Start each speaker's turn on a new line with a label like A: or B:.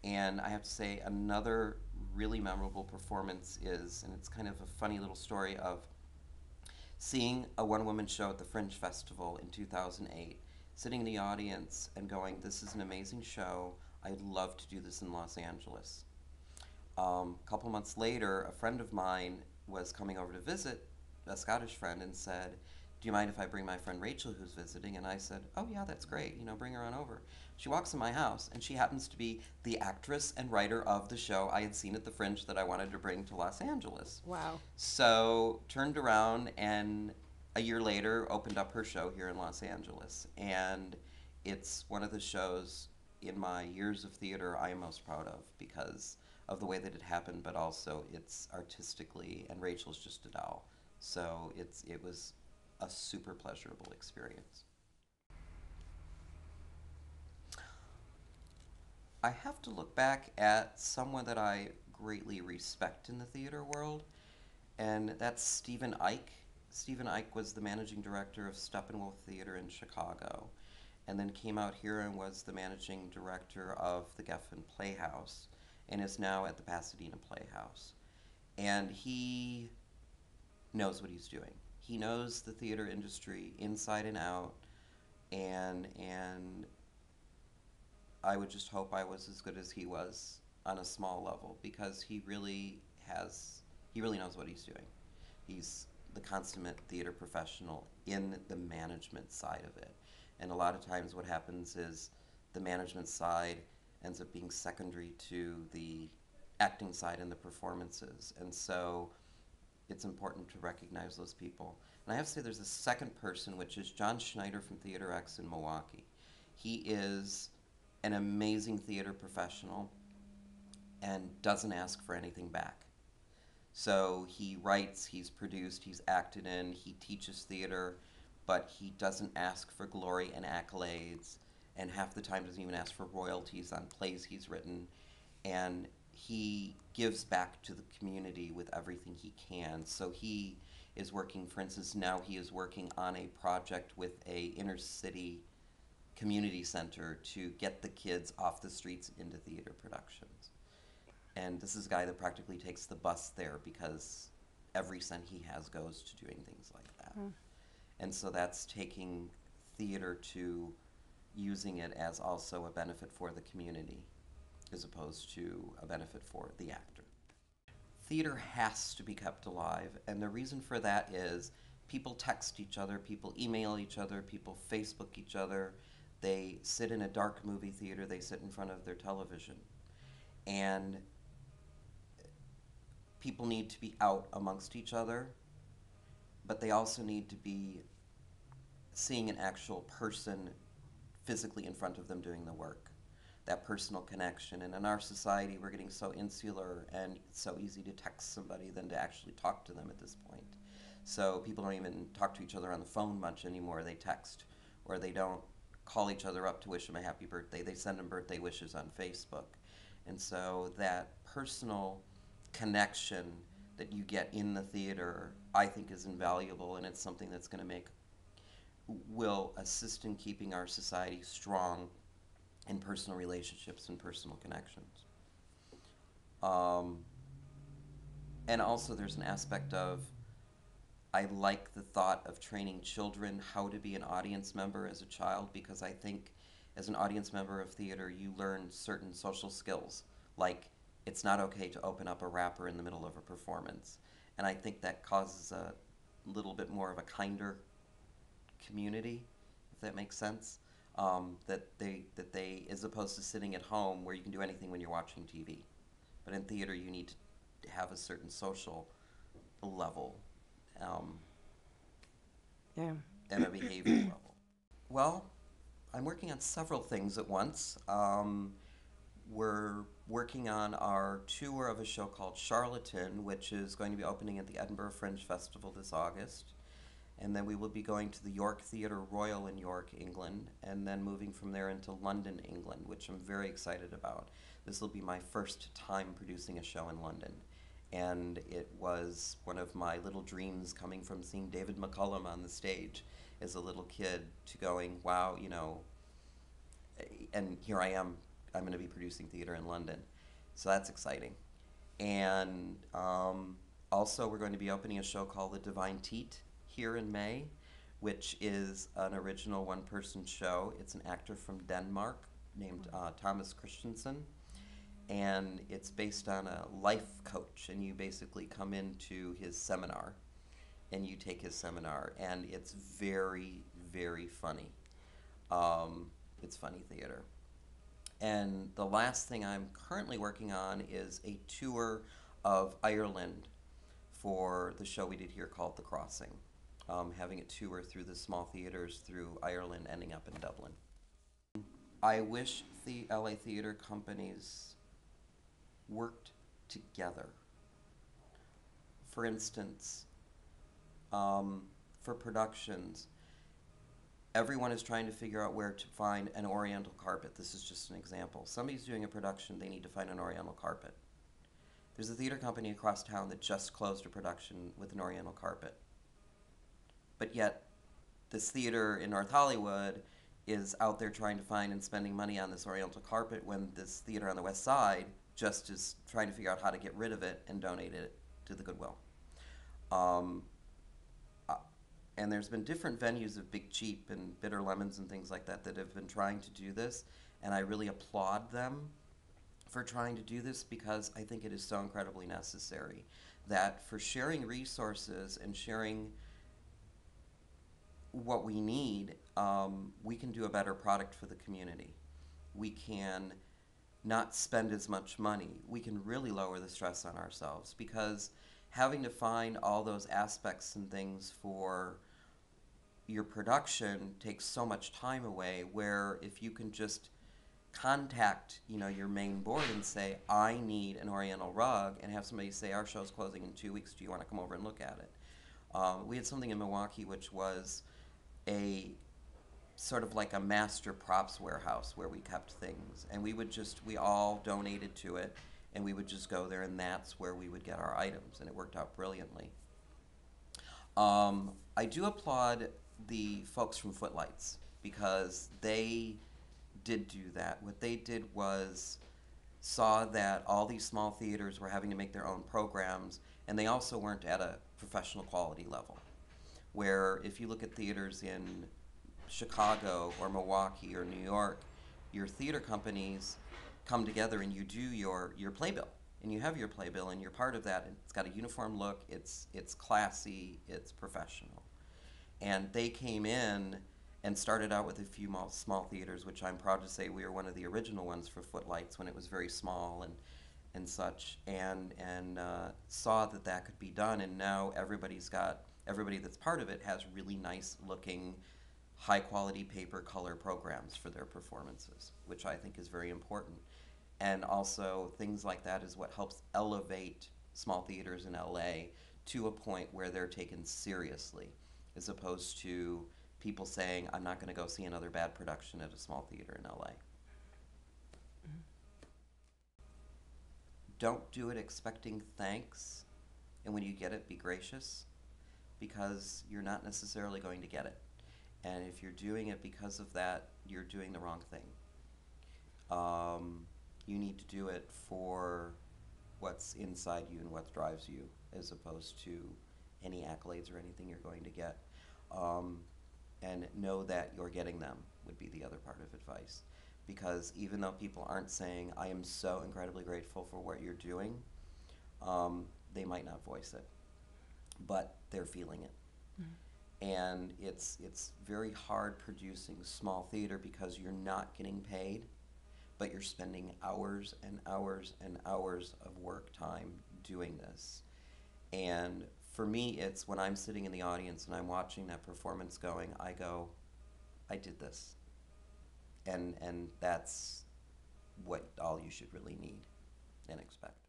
A: And I have to say, another really memorable performance is, and it's kind of a funny little story of seeing a one woman show at the Fringe Festival in 2008, sitting in the audience and going, "This is an amazing show. I'd love to do this in Los Angeles." A couple months later, a friend of mine was coming over to visit, a Scottish friend, and said, "Do you mind if I bring my friend Rachel who's visiting?" And I said, "Oh, yeah, that's great. Bring her on over." She walks in my house, and she happens to be the actress and writer of the show I had seen at the Fringe that I wanted to bring to Los Angeles.
B: Wow.
A: So, turned around and a year later opened up her show here in Los Angeles. And it's one of the shows in my years of theater I am most proud of because of the way that it happened, but also it's artistically, and Rachel's just a doll. So it was a super pleasurable experience. I have to look back at someone that I greatly respect in the theater world, and that's Stephen Ike. Stephen Ike was the managing director of Steppenwolf Theater in Chicago, and then came out here and was the managing director of the Geffen Playhouse, and is now at the Pasadena Playhouse. And he knows what he's doing. He knows the theater industry inside and out, and I would just hope I was as good as he was on a small level because he really knows what he's doing. He's the consummate theater professional in the management side of it. And a lot of times what happens is the management side ends up being secondary to the acting side and the performances. And so it's important to recognize those people. And I have to say there's a second person, which is John Schneider from Theater X in Milwaukee. He is an amazing theater professional and doesn't ask for anything back. So he writes, he's produced, he's acted in, he teaches theater, but he doesn't ask for glory and accolades, and half the time doesn't even ask for royalties on plays he's written. And he gives back to the community with everything he can. So he is working, for instance, now he is working on a project with a inner city community center to get the kids off the streets into theater productions. And this is a guy that practically takes the bus there because every cent he has goes to doing things like that.
B: Mm.
A: And so that's taking theater to using it as also a benefit for the community as opposed to a benefit for the actor. Theater has to be kept alive, and the reason for that is people text each other, people email each other, people Facebook each other. They sit in a dark movie theater, they sit in front of their television. And people need to be out amongst each other, but they also need to be seeing an actual person physically in front of them doing the work. That personal connection. And in our society, we're getting so insular and it's so easy to text somebody than to actually talk to them at this point. So people don't even talk to each other on the phone much anymore. They text, or they don't call each other up to wish them a happy birthday. They send them birthday wishes on Facebook. And so that personal connection that you get in the theater, I think, is invaluable, and it's something that's going to will assist in keeping our society strong in personal relationships and personal connections. Um, and also, there's an aspect of I like the thought of training children how to be an audience member as a child because I think as an audience member of theater, you learn certain social skills, like it's not okay to open up a wrapper in the middle of a performance. And I think that causes a little bit more of a kinder community, if that makes sense. That they, as opposed to sitting at home where you can do anything when you're watching TV, but in theater you need to have a certain social level um,
B: Yeah.
A: and a behavior level. Well, I'm working on several things at once. We're working on our tour of a show called Charlatan, which is going to be opening at the Edinburgh Fringe Festival this August. And then we will be going to the York Theatre Royal in York, England, and then moving from there into London, England, which I'm very excited about. This will be my first time producing a show in London. And it was one of my little dreams coming from seeing David McCullum on the stage as a little kid to going, wow, and here I am I'm going to be producing theater in London, so that's exciting. And also, we're going to be opening a show called The Divine Teat here in May, which is an original one-person show. It's an actor from Denmark named Thomas Christensen, and it's based on a life coach, and you basically come into his seminar, and you take his seminar, and it's very, very funny. It's funny theater. And the last thing I'm currently working on is a tour of Ireland for the show we did here called The Crossing. Having a tour through the small theaters through Ireland, ending up in Dublin. I wish the LA theater companies worked together. For instance, for productions, everyone is trying to figure out where to find an oriental carpet. This is just an example. Somebody's doing a production, they need to find an oriental carpet. There's a theater company across town that just closed a production with an oriental carpet. But yet, this theater in North Hollywood is out there trying to find and spending money on this oriental carpet when this theater on the West Side just is trying to figure out how to get rid of it and donate it to the Goodwill. And there's been different venues of Big Cheap and Bitter Lemons and things like that that have been trying to do this, and I really applaud them for trying to do this because I think it is so incredibly necessary that for sharing resources and sharing what we need, we can do a better product for the community. We can not spend as much money. We can really lower the stress on ourselves because having to find all those aspects and things for your production takes so much time away, where if you can just contact your main board and say, I need an oriental rug, and have somebody say, our show's closing in 2 weeks, do you want to come over and look at it? We had something in Milwaukee which was a sort of like a master props warehouse where we kept things, and we all donated to it, and we would just go there, and that's where we would get our items, and it worked out brilliantly. I do applaud the folks from Footlights because they did do that. What they did was saw that all these small theaters were having to make their own programs, and they also weren't at a professional quality level. Where if you look at theaters in Chicago or Milwaukee or New York, your theater companies come together and you do your playbill, and you have your playbill, and you're part of that, and it's got a uniform look, it's classy, it's professional. And they came in and started out with a few small theaters, which I'm proud to say we were one of the original ones for Footlights when it was very small and such, and saw that that could be done, and now everybody that's part of it has really nice looking, high quality paper color programs for their performances, which I think is very important. And also things like that is what helps elevate small theaters in LA to a point where they're taken seriously, as opposed to people saying, I'm not going to go see another bad production at a small theater in LA. Don't do it expecting thanks, and when you get it, be gracious, because you're not necessarily going to get it. And if you're doing it because of that, you're doing the wrong thing. You need to do it for what's inside you and what drives you, as opposed to any accolades or anything you're going to get. And know that you're getting them would be the other part of advice. Because even though people aren't saying, I am so incredibly grateful for what you're doing, they might not voice it, but they're feeling it. Mm-hmm. And it's very hard producing small theater because you're not getting paid, but you're spending hours and hours and hours of work time doing this. And for me, it's when I'm sitting in the audience and I'm watching that performance going, I go, I did this. And that's what all you should really need and expect.